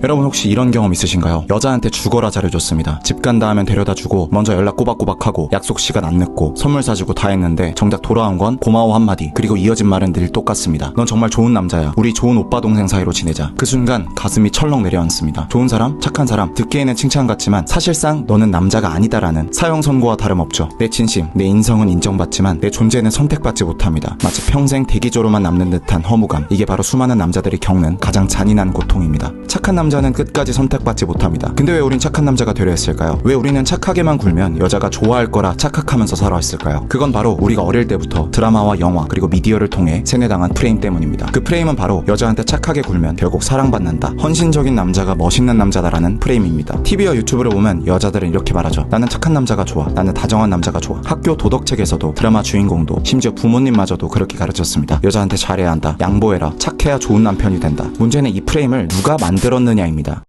여러분 혹시 이런 경험 있으신가요? 여자한테 죽어라 잘해줬습니다. 집 간다 하면 데려다주고 먼저 연락 꼬박꼬박하고 약속 시간 안 늦고 선물 사주고 다 했는데 정작 돌아온 건 고마워 한마디, 그리고 이어진 말은 늘 똑같습니다. 넌 정말 좋은 남자야. 우리 좋은 오빠 동생 사이로 지내자. 그 순간 가슴이 철렁 내려앉습니다. 좋은 사람, 착한 사람, 듣기에는 칭찬 같지만 사실상 너는 남자가 아니다라는 사형 선고와 다름없죠. 내 진심, 내 인성은 인정받지만 내 존재는 선택받지 못합니다. 마치 평생 대기조로만 남는 듯한 허무감. 이게 바로 수많은 남자들이 겪는 가장 잔인한 고통입니다. 착한 남자는 끝까지 선택받지 못합니다. 근데 왜 우린 착한 남자가 되려 했을까요? 왜 우리는 착하게만 굴면 여자가 좋아할 거라 착각하면서 살아왔을까요? 그건 바로 우리가 어릴 때부터 드라마와 영화 그리고 미디어를 통해 세뇌당한 프레임 때문입니다. 그 프레임은 바로 여자한테 착하게 굴면 결국 사랑받는다, 헌신적인 남자가 멋있는 남자다라는 프레임입니다. TV와 유튜브를 보면 여자들은 이렇게 말하죠. 나는 착한 남자가 좋아. 나는 다정한 남자가 좋아. 학교 도덕책에서도 드라마 주인공도 심지어 부모님마저도 그렇게 가르쳤습니다. 여자한테 잘해야 한다. 양보해라. 착해야 좋은 남편이 된다. 문제는 이 프레임을 누가 만들었느냐입니다.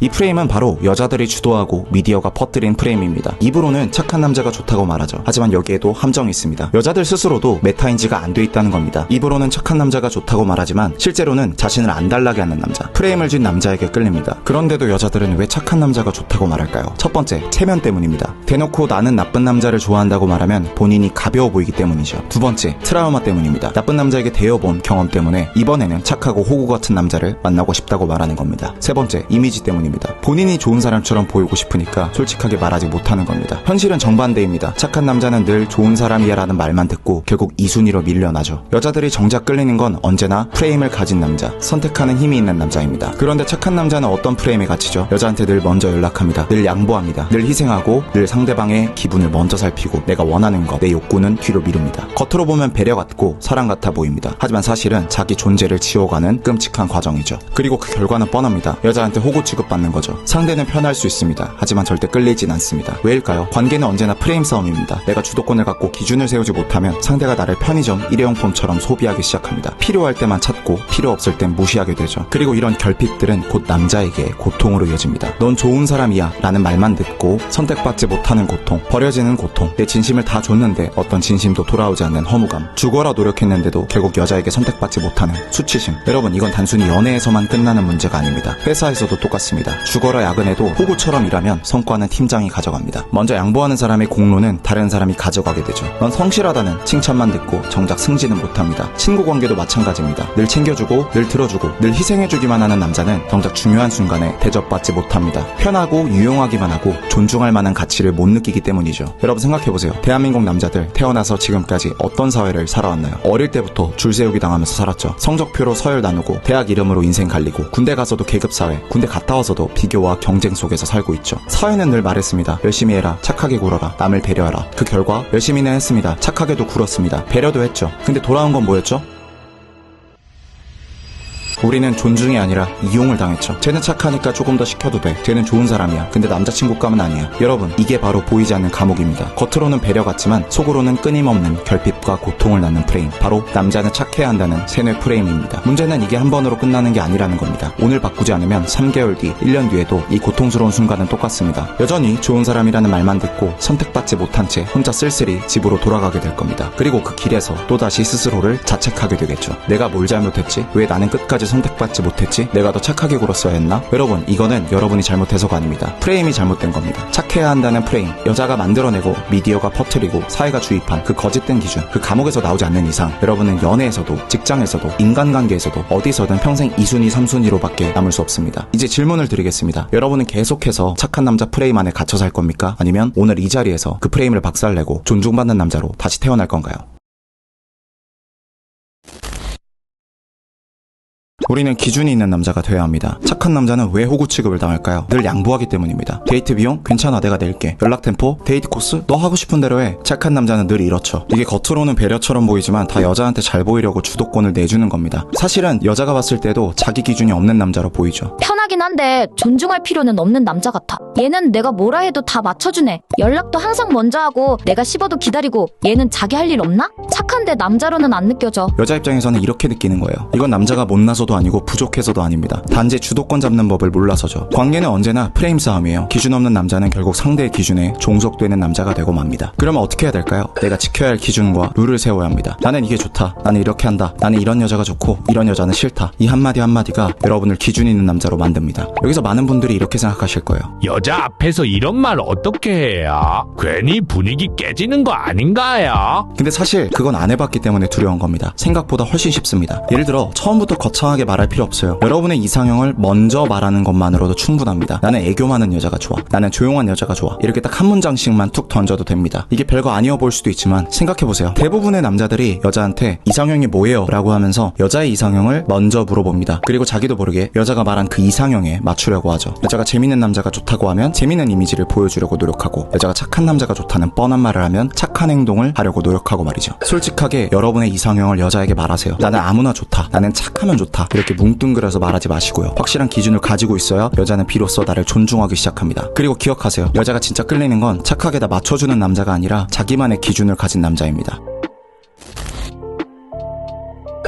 이 프레임은 바로 여자들이 주도하고 미디어가 퍼뜨린 프레임입니다. 입으로는 착한 남자가 좋다고 말하죠. 하지만 여기에도 함정이 있습니다. 여자들 스스로도 메타인지가 안 돼 있다는 겁니다. 입으로는 착한 남자가 좋다고 말하지만 실제로는 자신을 안달나게 하는 남자, 프레임을 쥔 남자에게 끌립니다. 그런데도 여자들은 왜 착한 남자가 좋다고 말할까요? 첫 번째, 체면 때문입니다. 대놓고 나는 나쁜 남자를 좋아한다고 말하면 본인이 가벼워 보이기 때문이죠. 두 번째, 트라우마 때문입니다. 나쁜 남자에게 대여본 경험 때문에 이번에는 착하고 호구 같은 남자를 만나고 싶다고 말하는 겁니다. 세 번째, 이미지 때문입니다. 본인이 좋은 사람처럼 보이고 싶으니까 솔직하게 말하지 못하는 겁니다. 현실은 정반대입니다. 착한 남자는 늘 좋은 사람이야 라는 말만 듣고 결국 이순위로 밀려나죠. 여자들이 정작 끌리는 건 언제나 프레임을 가진 남자, 선택하는 힘이 있는 남자입니다. 그런데 착한 남자는 어떤 프레임에 갇히죠? 여자한테 늘 먼저 연락합니다. 늘 양보합니다. 늘 희생하고 늘 상대방의 기분을 먼저 살피고 내가 원하는 것, 내 욕구는 뒤로 미룹니다. 겉으로 보면 배려 같고 사랑 같아 보입니다. 하지만 사실은 자기 존재를 지워가는 끔찍한 과정이죠. 그리고 그 결과는 뻔합니다. 여자한테 호구 취급받는 거죠. 상대는 편할 수 있습니다. 하지만 절대 끌리진 않습니다. 왜일까요? 관계는 언제나 프레임 싸움입니다. 내가 주도권을 갖고 기준을 세우지 못하면 상대가 나를 편의점 일회용품처럼 소비하기 시작합니다. 필요할 때만 찾고 필요 없을 땐 무시하게 되죠. 그리고 이런 결핍들은 곧 남자에게 고통으로 이어집니다. 넌 좋은 사람이야 라는 말만 듣고 선택받지 못하는 고통, 버려지는 고통, 내 진심을 다 줬는데 어떤 진심도 돌아오지 않는 허무감, 죽어라 노력했는데도 결국 여자에게 선택받지 못하는 수치심. 여러분, 이건 단순히 연애에서만 끝나는 문제가 아닙니다. 회사에서도 똑같습니다. 죽어라 야근해도 호구처럼 일하면 성과는 팀장이 가져갑니다. 먼저 양보하는 사람의 공로는 다른 사람이 가져가게 되죠. 넌 성실하다는 칭찬만 듣고 정작 승진은 못합니다. 친구 관계도 마찬가지입니다. 늘 챙겨주고 늘 들어주고 늘 희생해주기만 하는 남자는 정작 중요한 순간에 대접받지 못합니다. 편하고 유용하기만 하고 존중할 만한 가치를 못 느끼기 때문이죠. 여러분 생각해보세요. 대한민국 남자들 태어나서 지금까지 어떤 사회를 살아왔나요? 어릴 때부터 줄 세우기 당하면서 살았죠. 성적표로 서열 나누고 대학 이름으로 인생 갈리고 군대 가서도 계급사회, 군대 갔다 와서도 비교와 경쟁 속에서 살고 있죠. 사회는 늘 말했습니다. 열심히 해라. 착하게 굴어라. 남을 배려하라. 그 결과 열심히는 했습니다. 착하게도 굴었습니다. 배려도 했죠. 근데 돌아온 건 뭐였죠? 우리는 존중이 아니라 이용을 당했죠. 쟤는 착하니까 조금 더 시켜도 돼. 쟤는 좋은 사람이야. 근데 남자친구감은 아니야. 여러분, 이게 바로 보이지 않는 감옥입니다. 겉으로는 배려 같지만 속으로는 끊임없는 결핍과 고통을 낳는 프레임. 바로 남자는 착해야 한다는 세뇌 프레임입니다. 문제는 이게 한 번으로 끝나는 게 아니라는 겁니다. 오늘 바꾸지 않으면 3개월 뒤, 1년 뒤에도 이 고통스러운 순간은 똑같습니다. 여전히 좋은 사람이라는 말만 듣고 선택받지 못한 채 혼자 쓸쓸히 집으로 돌아가게 될 겁니다. 그리고 그 길에서 또다시 스스로를 자책하게 되겠죠. 내가 뭘 잘못했지? 왜 나는 끝까지 선택받지 못했지? 내가 더 착하게 굴었어야 했나? 여러분, 이거는 여러분이 잘못해서가 아닙니다. 프레임이 잘못된 겁니다. 착해야 한다는 프레임, 여자가 만들어내고 미디어가 퍼뜨리고 사회가 주입한 그 거짓된 기준, 그 감옥에서 나오지 않는 이상 여러분은 연애에서도 직장에서도 인간관계에서도 어디서든 평생 2순위 3순위로밖에 남을 수 없습니다. 이제 질문을 드리겠습니다. 여러분은 계속해서 착한 남자 프레임 안에 갇혀 살 겁니까? 아니면 오늘 이 자리에서 그 프레임을 박살내고 존중받는 남자로 다시 태어날 건가요? 우리는 기준이 있는 남자가 되어야 합니다. 착한 남자는 왜 호구 취급을 당할까요? 늘 양보하기 때문입니다. 데이트 비용? 괜찮아, 내가 낼게. 연락 템포? 데이트 코스? 너 하고 싶은 대로 해. 착한 남자는 늘 이렇죠. 이게 겉으로는 배려처럼 보이지만 다 여자한테 잘 보이려고 주도권을 내주는 겁니다. 사실은 여자가 봤을 때도 자기 기준이 없는 남자로 보이죠. 편하긴 한데 존중할 필요는 없는 남자 같아. 얘는 내가 뭐라 해도 다 맞춰주네. 연락도 항상 먼저 하고 내가 씹어도 기다리고. 얘는 자기 할 일 없나? 착한데 남자로는 안 느껴져. 여자 입장에서는 이렇게 느끼는 거예요. 이건 남자가 못나서도 없어서도 아니고 부족해서도 아닙니다. 단지 주도권 잡는 법을 몰라서죠. 관계는 언제나 프레임 싸움이에요. 기준 없는 남자는 결국 상대의 기준에 종속되는 남자가 되고 맙니다. 그러면 어떻게 해야 될까요? 내가 지켜야 할 기준과 룰을 세워야 합니다. 나는 이게 좋다. 나는 이렇게 한다. 나는 이런 여자가 좋고 이런 여자는 싫다. 이 한마디 한마디가 여러분을 기준 있는 남자로 만듭니다. 여기서 많은 분들이 이렇게 생각하실 거예요. 여자 앞에서 이런 말 어떻게 해야? 괜히 분위기 깨지는 거 아닌가요? 근데 사실 그건 안 해봤기 때문에 두려운 겁니다. 생각보다 훨씬 쉽습니다. 예를 들어 처음부터 거창하게 말할 필요 없어요. 여러분의 이상형을 먼저 말하는 것만으로도 충분합니다. 나는 애교 많은 여자가 좋아. 나는 조용한 여자가 좋아. 이렇게 딱 한 문장씩만 툭 던져도 됩니다. 이게 별거 아니어 보일 수도 있지만 생각해보세요. 대부분의 남자들이 여자한테 이상형이 뭐예요? 라고 하면서 여자의 이상형을 먼저 물어봅니다. 그리고 자기도 모르게 여자가 말한 그 이상형에 맞추려고 하죠. 여자가 재밌는 남자가 좋다고 하면 재밌는 이미지를 보여주려고 노력하고, 여자가 착한 남자가 좋다는 뻔한 말을 하면 착한 행동을 하려고 노력하고 말이죠. 솔직하게 여러분의 이상형을 여자에게 말하세요. 나는 아무나 좋다. 나는 착하면 좋다. 이렇게 뭉뚱그려서 말하지 마시고요. 확실한 기준을 가지고 있어야 여자는 비로소 나를 존중하기 시작합니다. 그리고 기억하세요. 여자가 진짜 끌리는 건 착하게 다 맞춰주는 남자가 아니라 자기만의 기준을 가진 남자입니다.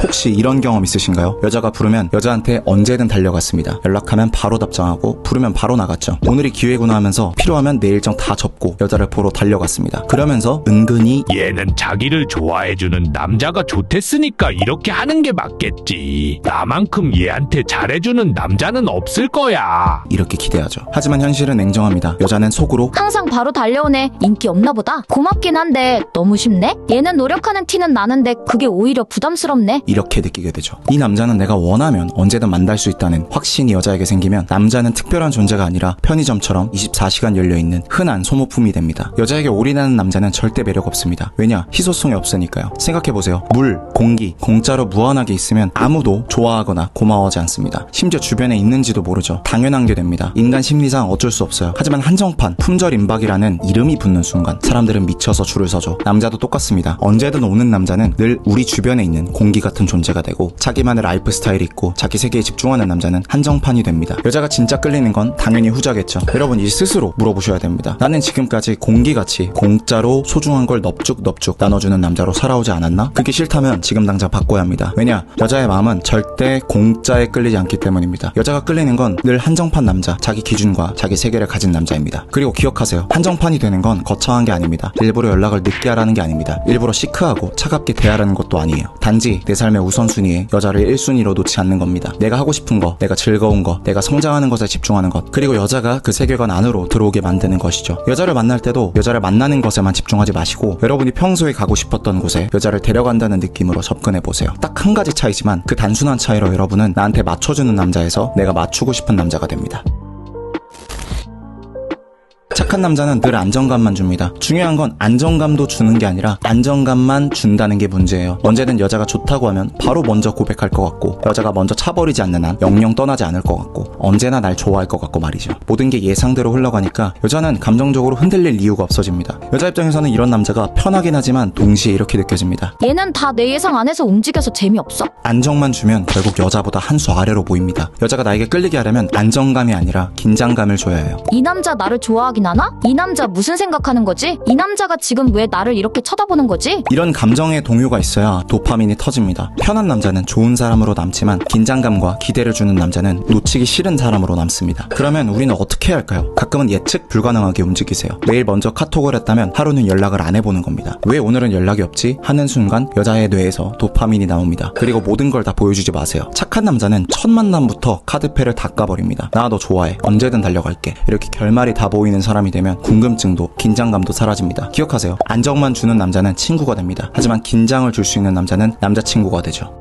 혹시 이런 경험 있으신가요? 여자가 부르면 여자한테 언제든 달려갔습니다. 연락하면 바로 답장하고 부르면 바로 나갔죠. 오늘이 기회구나 하면서 필요하면 내 일정 다 접고 여자를 보러 달려갔습니다. 그러면서 은근히 얘는 자기를 좋아해주는 남자가 좋댔으니까 이렇게 하는 게 맞겠지. 나만큼 얘한테 잘해주는 남자는 없을 거야. 이렇게 기대하죠. 하지만 현실은 냉정합니다. 여자는 속으로 항상 바로 달려오네. 인기 없나 보다. 고맙긴 한데 너무 쉽네? 얘는 노력하는 티는 나는데 그게 오히려 부담스럽네. 이렇게 느끼게 되죠. 이 남자는 내가 원하면 언제든 만날 수 있다는 확신이 여자에게 생기면 남자는 특별한 존재가 아니라 편의점처럼 24시간 열려있는 흔한 소모품이 됩니다. 여자에게 올인하는 남자는 절대 매력 없습니다. 왜냐? 희소성이 없으니까요. 생각해보세요. 물, 공기, 공짜로 무한하게 있으면 아무도 좋아하거나 고마워하지 않습니다. 심지어 주변에 있는지도 모르죠. 당연한 게 됩니다. 인간 심리상 어쩔 수 없어요. 하지만 한정판, 품절 임박이라는 이름이 붙는 순간 사람들은 미쳐서 줄을 서죠. 남자도 똑같습니다. 언제든 오는 남자는 늘 우리 주변에 있는 공기 같은 존재가 되고, 자기만의 라이프 스타일이 있고 자기 세계에 집중하는 남자는 한정판이 됩니다. 여자가 진짜 끌리는 건 당연히 후자겠죠. 여러분 이 스스로 물어보셔야 됩니다. 나는 지금까지 공기같이 공짜로 소중한 걸 넙죽넙죽 나눠주는 남자로 살아오지 않았나? 그게 싫다면 지금 당장 바꿔야 합니다. 왜냐? 여자의 마음은 절대 공짜에 끌리지 않기 때문입니다. 여자가 끌리는 건 늘 한정판 남자, 자기 기준과 자기 세계를 가진 남자입니다. 그리고 기억하세요. 한정판이 되는 건 거창한 게 아닙니다. 일부러 연락을 늦게 하라는 게 아닙니다. 일부러 시크하고 차갑게 대하라는 것도 아니에요. 단지 내 삶의 우선순위에 여자를 1순위로 놓지 않는 겁니다. 내가 하고 싶은 거, 내가 즐거운 거, 내가 성장하는 것에 집중하는 것, 그리고 여자가 그 세계관 안으로 들어오게 만드는 것이죠. 여자를 만날 때도 여자를 만나는 것에만 집중하지 마시고 여러분이 평소에 가고 싶었던 곳에 여자를 데려간다는 느낌으로 접근해보세요. 딱 한 가지 차이지만 그 단순한 차이로 여러분은 나한테 맞춰주는 남자에서 내가 맞추고 싶은 남자가 됩니다. 착한 남자는 늘 안정감만 줍니다. 중요한 건 안정감도 주는 게 아니라 안정감만 준다는 게 문제예요. 언제든 여자가 좋다고 하면 바로 먼저 고백할 것 같고, 여자가 먼저 차버리지 않는 한 영영 떠나지 않을 것 같고, 언제나 날 좋아할 것 같고 말이죠. 모든 게 예상대로 흘러가니까 여자는 감정적으로 흔들릴 이유가 없어집니다. 여자 입장에서는 이런 남자가 편하긴 하지만 동시에 이렇게 느껴집니다. 얘는 다 내 예상 안에서 움직여서 재미없어. 안정만 주면 결국 여자보다 한 수 아래로 보입니다. 여자가 나에게 끌리게 하려면 안정감이 아니라 긴장감을 줘야 해요. 이 남자 나를 좋아하긴 하나? 이 남자 무슨 생각하는 거지? 이 남자가 지금 왜 나를 이렇게 쳐다보는 거지? 이런 감정의 동요가 있어야 도파민이 터집니다. 편한 남자는 좋은 사람으로 남지만 긴장감과 기대를 주는 남자는 놓치기 싫은 사람으로 남습니다. 그러면 우리는 어떻게 해야 할까요? 가끔은 예측 불가능하게 움직이세요. 매일 먼저 카톡을 했다면 하루는 연락을 안 해보는 겁니다. 왜 오늘은 연락이 없지? 하는 순간 여자의 뇌에서 도파민이 나옵니다. 그리고 모든 걸 다 보여주지 마세요. 착한 남자는 첫 만남부터 카드패를 다 까버립니다. 나 너 좋아해. 언제든 달려갈게. 이렇게 결말이 다 보이는 사람이 되면 궁금증도 긴장감도 사라집니다. 기억하세요. 안정만 주는 남자는 친구가 됩니다. 하지만 긴장을 줄 수 있는 남자는 남자친구가 되죠.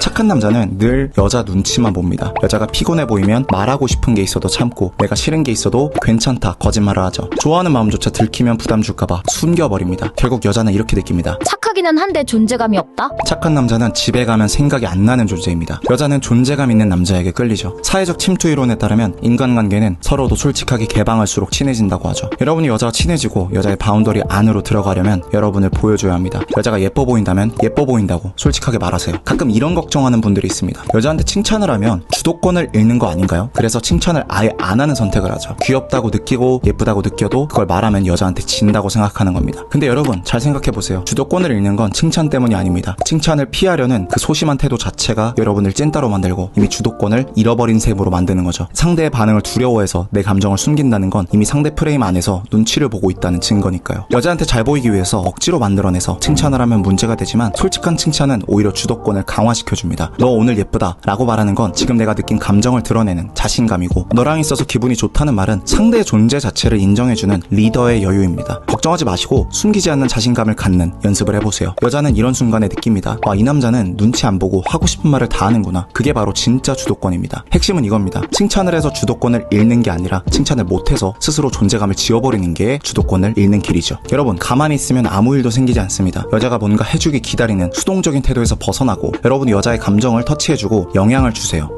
착한 남자는 늘 여자 눈치만 봅니다. 여자가 피곤해 보이면 말하고 싶은 게 있어도 참고, 내가 싫은 게 있어도 괜찮다 거짓말을 하죠. 좋아하는 마음조차 들키면 부담 줄까봐 숨겨버립니다. 결국 여자는 이렇게 느낍니다. 착하기는 한데 존재감이 없다? 착한 남자는 집에 가면 생각이 안 나는 존재입니다. 여자는 존재감 있는 남자에게 끌리죠. 사회적 침투 이론에 따르면 인간관계는 서로도 솔직하게 개방할수록 친해진다고 하죠. 여러분이 여자와 친해지고 여자의 바운더리 안으로 들어가려면 여러분을 보여줘야 합니다. 여자가 예뻐 보인다면 예뻐 보인다고 솔직하게 말하세요. 가끔 이런 걱정 걱정하는 분들이 있습니다. 여자한테 칭찬을 하면 주도권을 잃는 거 아닌가요? 그래서 칭찬을 아예 안 하는 선택을 하죠. 귀엽다고 느끼고 예쁘다고 느껴도 그걸 말하면 여자한테 진다고 생각하는 겁니다. 근데 여러분 잘 생각해보세요. 주도권을 잃는 건 칭찬 때문이 아닙니다. 칭찬을 피하려는 그 소심한 태도 자체가 여러분을 찐따로 만들고 이미 주도권을 잃어버린 셈으로 만드는 거죠. 상대의 반응을 두려워해서 내 감정을 숨긴다는 건 이미 상대 프레임 안에서 눈치를 보고 있다는 증거니까요. 여자한테 잘 보이기 위해서 억지로 만들어내서 칭찬을 하면 문제가 되지만 솔직한 칭찬은 오히려 주도권을 강화시켜줍니다. 너 오늘 예쁘다 라고 말하는 건 지금 내가 느낀 감정을 드러내는 자신감이고, 너랑 있어서 기분이 좋다는 말은 상대의 존재 자체를 인정해주는 리더의 여유입니다. 걱정하지 마시고 숨기지 않는 자신감을 갖는 연습을 해보세요. 여자는 이런 순간에 느낍니다. 와, 이 남자는 눈치 안 보고 하고 싶은 말을 다 하는구나. 그게 바로 진짜 주도권입니다. 핵심은 이겁니다. 칭찬을 해서 주도권을 잃는 게 아니라 칭찬을 못해서 스스로 존재감을 지워버리는 게 주도권을 잃는 길이죠. 여러분, 가만히 있으면 아무 일도 생기지 않습니다. 여자가 뭔가 해주기 기다리는 수동적인 태도에서 벗어나고 여러분이 여자의 감정을 터치해주고 영향을 주세요.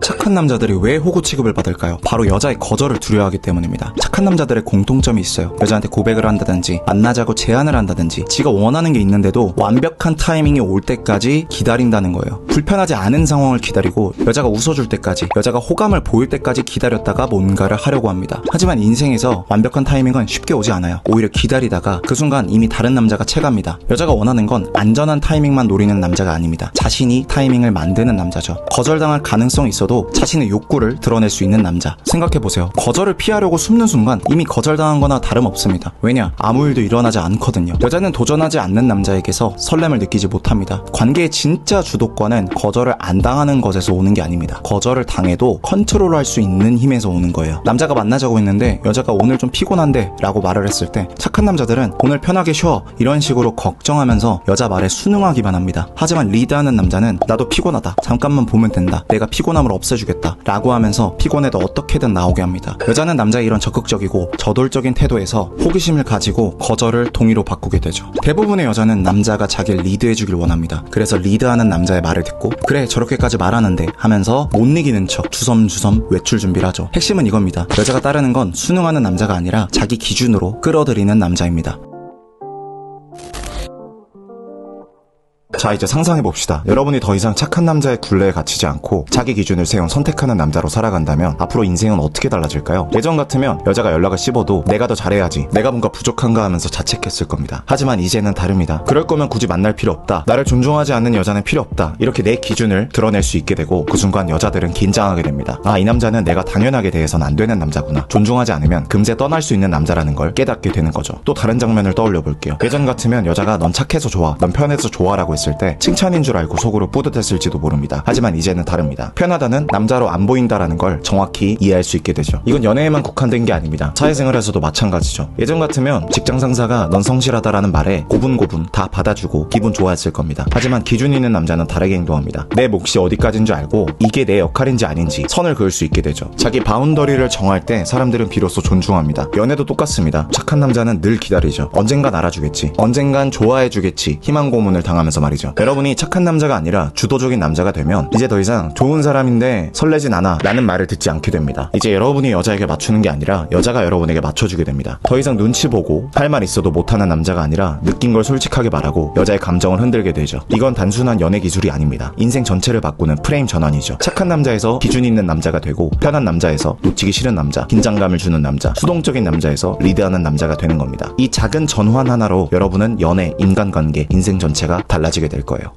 착한 남자들이 왜 호구 취급을 받을까요? 바로 여자의 거절을 두려워하기 때문입니다. 착한 남자들의 공통점이 있어요. 여자한테 고백을 한다든지 만나자고 제안을 한다든지 지가 원하는 게 있는데도 완벽한 타이밍이 올 때까지 기다린다는 거예요. 불편하지 않은 상황을 기다리고 여자가 웃어줄 때까지, 여자가 호감을 보일 때까지 기다렸다가 뭔가를 하려고 합니다. 하지만 인생에서 완벽한 타이밍은 쉽게 오지 않아요. 오히려 기다리다가 그 순간 이미 다른 남자가 채갑니다. 여자가 원하는 건 안전한 타이밍만 노리는 남자가 아닙니다. 자신이 타이밍을 만드는 남자죠. 거절당할 가능성이 있어도 자신의 욕구를 드러낼 수 있는 남자. 생각해보세요. 거절을 피하려고 숨는 순간 이미 거절당한 거나 다름없습니다. 왜냐? 아무 일도 일어나지 않거든요. 여자는 도전하지 않는 남자에게서 설렘을 느끼지 못합니다. 관계의 진짜 주도권은 거절을 안 당하는 것에서 오는 게 아닙니다. 거절을 당해도 컨트롤할 수 있는 힘에서 오는 거예요. 남자가 만나자고 했는데 여자가 오늘 좀 피곤한데 라고 말을 했을 때 착한 남자들은 오늘 편하게 쉬어 이런 식으로 걱정하면서 여자 말에 순응하기만 합니다. 하지만 리드하는 남자는 나도 피곤하다, 잠깐만 보면 된다, 내가 피곤함을 없애주겠다 라고 하면서 피곤해도 어떻게든 나오게 합니다. 여자는 남자의 이런 적극적이고 저돌적인 태도에서 호기심을 가지고 거절을 동의로 바꾸게 되죠. 대부분의 여자는 남자가 자기를 리드해주길 원합니다. 그래서 리드하는 남자의 말을 듣고 그래 저렇게까지 말하는데 하면서 못 이기는 척 주섬주섬 외출 준비를 하죠. 핵심은 이겁니다. 여자가 따르는 건 순응하는 남자가 아니라 자기 기준으로 끌어들이는 남자입니다. 자, 이제 상상해봅시다. 여러분이 더 이상 착한 남자의 굴레에 갇히지 않고 자기 기준을 세운 선택하는 남자로 살아간다면 앞으로 인생은 어떻게 달라질까요? 예전 같으면 여자가 연락을 씹어도 내가 더 잘해야지, 내가 뭔가 부족한가 하면서 자책했을 겁니다. 하지만 이제는 다릅니다. 그럴 거면 굳이 만날 필요 없다, 나를 존중하지 않는 여자는 필요 없다, 이렇게 내 기준을 드러낼 수 있게 되고 그 순간 여자들은 긴장하게 됩니다. 아, 이 남자는 내가 당연하게 대해서는 안 되는 남자구나, 존중하지 않으면 금세 떠날 수 있는 남자라는 걸 깨닫게 되는 거죠. 또 다른 장면을 떠올려 볼게요. 예전 같으면 여자가 넌 착해서 좋아, 넌 편해서 좋아라고 했을 때 칭찬인 줄 알고 속으로 뿌듯했을지도 모릅니다. 하지만 이제는 다릅니다. 편하다는 남자로 안 보인다라는 걸 정확히 이해할 수 있게 되죠. 이건 연애에만 국한된 게 아닙니다. 사회생활에서도 마찬가지죠. 예전 같으면 직장 상사가 넌 성실하다라는 말에 고분고분 다 받아주고 기분 좋아했을 겁니다. 하지만 기준 있는 남자는 다르게 행동합니다. 내 몫이 어디까지인 줄 알고 이게 내 역할인지 아닌지 선을 그을 수 있게 되죠. 자기 바운더리를 정할 때 사람들은 비로소 존중합니다. 연애도 똑같습니다. 착한 남자는 늘 기다리죠. 언젠간 알아주겠지, 언젠간 좋아해주겠지 희망 고문을 당하면서 말이죠. 여러분이 착한 남자가 아니라 주도적인 남자가 되면 이제 더 이상 좋은 사람인데 설레진 않아 라는 말을 듣지 않게 됩니다. 이제 여러분이 여자에게 맞추는 게 아니라 여자가 여러분에게 맞춰주게 됩니다. 더 이상 눈치 보고 할 말 있어도 못하는 남자가 아니라 느낀 걸 솔직하게 말하고 여자의 감정을 흔들게 되죠. 이건 단순한 연애 기술이 아닙니다. 인생 전체를 바꾸는 프레임 전환이죠. 착한 남자에서 기준 있는 남자가 되고 편한 남자에서 놓치기 싫은 남자, 긴장감을 주는 남자, 수동적인 남자에서 리드하는 남자가 되는 겁니다. 이 작은 전환 하나로 여러분은 연애, 인간관계, 인생 전체가 달라지게 될 거예요.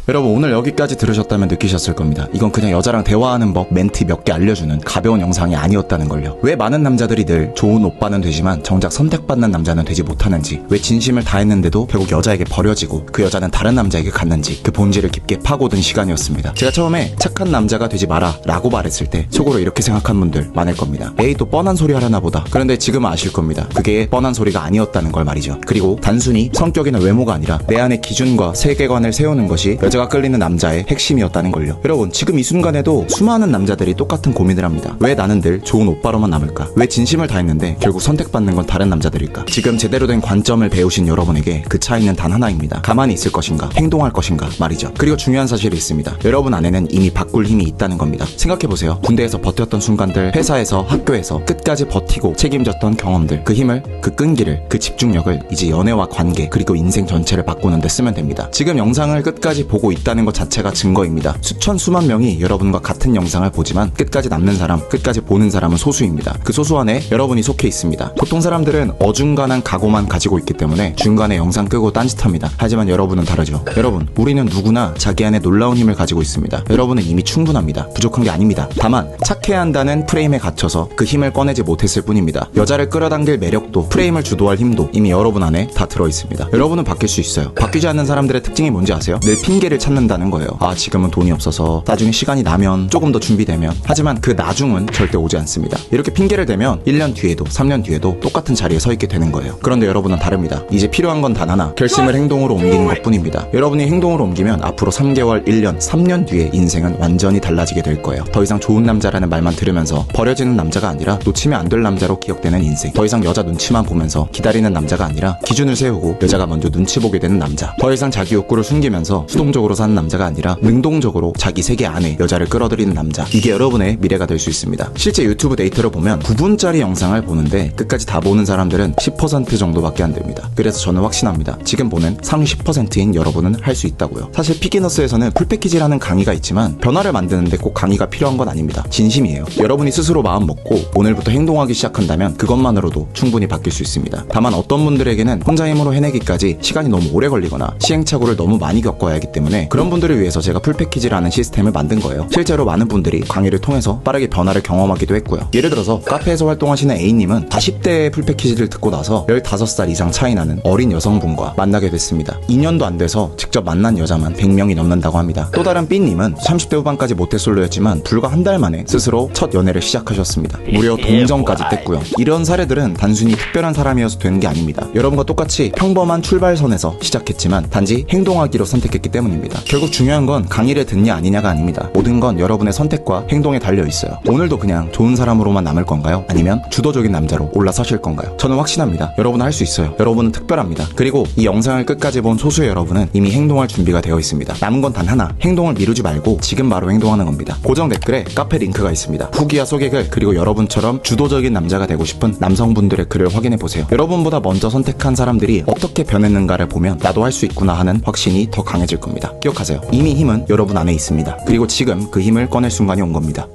여러분, 오늘 여기까지 들으셨다면 느끼셨을 겁니다. 이건 그냥 여자랑 대화하는 법, 멘트 몇 개 알려주는 가벼운 영상이 아니었다는 걸요. 왜 많은 남자들이 늘 좋은 오빠는 되지만 정작 선택받는 남자는 되지 못하는지, 왜 진심을 다했는데도 결국 여자에게 버려지고 그 여자는 다른 남자에게 갔는지, 그 본질을 깊게 파고든 시간이었습니다. 제가 처음에 착한 남자가 되지 마라 라고 말했을 때 속으로 이렇게 생각한 분들 많을 겁니다. 에이, 또 뻔한 소리 하려나 보다. 그런데 지금은 아실 겁니다. 그게 뻔한 소리가 아니었다는 걸 말이죠. 그리고 단순히 성격이나 외모가 아니라 내 안의 기준과 세계관을 세우는 것이 여자가 내가 끌리는 남자의 핵심이었다는 걸요. 여러분, 지금 이 순간에도 수많은 남자들이 똑같은 고민을 합니다. 왜 나는 늘 좋은 오빠로만 남을까? 왜 진심을 다했는데 결국 선택받는 건 다른 남자들일까? 지금 제대로 된 관점을 배우신 여러분에게 그 차이는 단 하나입니다. 가만히 있을 것인가, 행동할 것인가 말이죠. 그리고 중요한 사실이 있습니다. 여러분 안에는 이미 바꿀 힘이 있다는 겁니다. 생각해보세요. 군대에서 버텼던 순간들, 회사에서, 학교에서 끝까지 버티고 책임졌던 경험들, 그 힘을, 그 끈기를, 그 집중력을 이제 연애와 관계, 그리고 인생 전체를 바꾸는 데 쓰면 됩니다. 지금 영상을 끝까지 보고 있다는 것 자체가 증거입니다. 수천 수만 명이 여러분과 같은 영상을 보지만 끝까지 남는 사람, 끝까지 보는 사람은 소수입니다. 그 소수 안에 여러분이 속해 있습니다. 보통 사람들은 어중간한 각오만 가지고 있기 때문에 중간에 영상 끄고 딴짓합니다. 하지만 여러분은 다르죠. 여러분, 우리는 누구나 자기 안에 놀라운 힘을 가지고 있습니다. 여러분은 이미 충분합니다. 부족한 게 아닙니다. 다만 착해야 한다는 프레임에 갇혀서 그 힘을 꺼내지 못했을 뿐입니다. 여자를 끌어당길 매력도, 프레임을 주도할 힘도 이미 여러분 안에 다 들어있습니다. 여러분은 바뀔 수 있어요. 바뀌지 않는 사람들의 특징이 뭔지 아세요? 늘 핑계를 찾는다는 거예요. 아, 지금은 돈이 없어서, 나중에 시간이 나면, 조금 더 준비되면. 하지만 그 나중은 절대 오지 않습니다. 이렇게 핑계를 대면 1년 뒤에도 3년 뒤에도 똑같은 자리에 서 있게 되는 거예요. 그런데 여러분은 다릅니다. 이제 필요한 건 단 하나, 결심을 행동으로 옮기는 것 뿐입니다. 여러분이 행동으로 옮기면 앞으로 3개월, 1년, 3년 뒤에 인생은 완전히 달라지게 될 거예요. 더 이상 좋은 남자라는 말만 들으면서 버려지는 남자가 아니라 놓치면 안 될 남자로 기억되는 인생. 더 이상 여자 눈치만 보면서 기다리는 남자가 아니라 기준을 세우고 여자가 먼저 눈치 보게 되는 남자. 더 이상 자기 욕구를 숨기면서 수동적으로 사는 남자가 아니라 능동적으로 자기 세계 안에 여자를 끌어들이는 남자. 이게 여러분의 미래가 될 수 있습니다. 실제 유튜브 데이터를 보면 9분짜리 영상을 보는데 끝까지 다 보는 사람들은 10% 정도밖에 안 됩니다. 그래서 저는 확신합니다. 지금 보는 상위 10%인 여러분은 할 수 있다고요. 사실 피기너스에서는 풀패키지라는 강의가 있지만 변화를 만드는데 꼭 강의가 필요한 건 아닙니다. 진심이에요. 여러분이 스스로 마음 먹고 오늘부터 행동하기 시작한다면 그것만으로도 충분히 바뀔 수 있습니다. 다만 어떤 분들에게는 혼자 힘으로 해내기까지 시간이 너무 오래 걸리거나 시행착오를 너무 많이 겪어야 하기 때문에 그런 분들을 위해서 제가 풀패키지라는 시스템을 만든 거예요. 실제로 많은 분들이 강의를 통해서 빠르게 변화를 경험하기도 했고요. 예를 들어서 카페에서 활동하시는 A님은 40대의 풀패키지를 듣고 나서 15살 이상 차이 나는 어린 여성분과 만나게 됐습니다. 2년도 안 돼서 직접 만난 여자만 100명이 넘는다고 합니다. 또 다른 B님은 30대 후반까지 모태솔로였지만 불과 한 달 만에 스스로 첫 연애를 시작하셨습니다. 무려 동정까지 뗐고요. 이런 사례들은 단순히 특별한 사람이어서 되는 게 아닙니다. 여러분과 똑같이 평범한 출발선에서 시작했지만 단지 행동하기로 선택했기 때문입니다. 결국 중요한 건 강의를 듣냐 아니냐가 아닙니다. 모든 건 여러분의 선택과 행동에 달려 있어요. 오늘도 그냥 좋은 사람으로만 남을 건가요? 아니면 주도적인 남자로 올라서실 건가요? 저는 확신합니다. 여러분은 할 수 있어요. 여러분은 특별합니다. 그리고 이 영상을 끝까지 본 소수의 여러분은 이미 행동할 준비가 되어 있습니다. 남은 건 단 하나, 행동을 미루지 말고 지금 바로 행동하는 겁니다. 고정 댓글에 카페 링크가 있습니다. 후기와 소개글, 그리고 여러분처럼 주도적인 남자가 되고 싶은 남성분들의 글을 확인해 보세요. 여러분보다 먼저 선택한 사람들이 어떻게 변했는가를 보면 나도 할 수 있구나 하는 확신이 더 강해질 겁니다. 기억하세요. 이미 힘은 여러분 안에 있습니다. 그리고 지금 그 힘을 꺼낼 순간이 온 겁니다.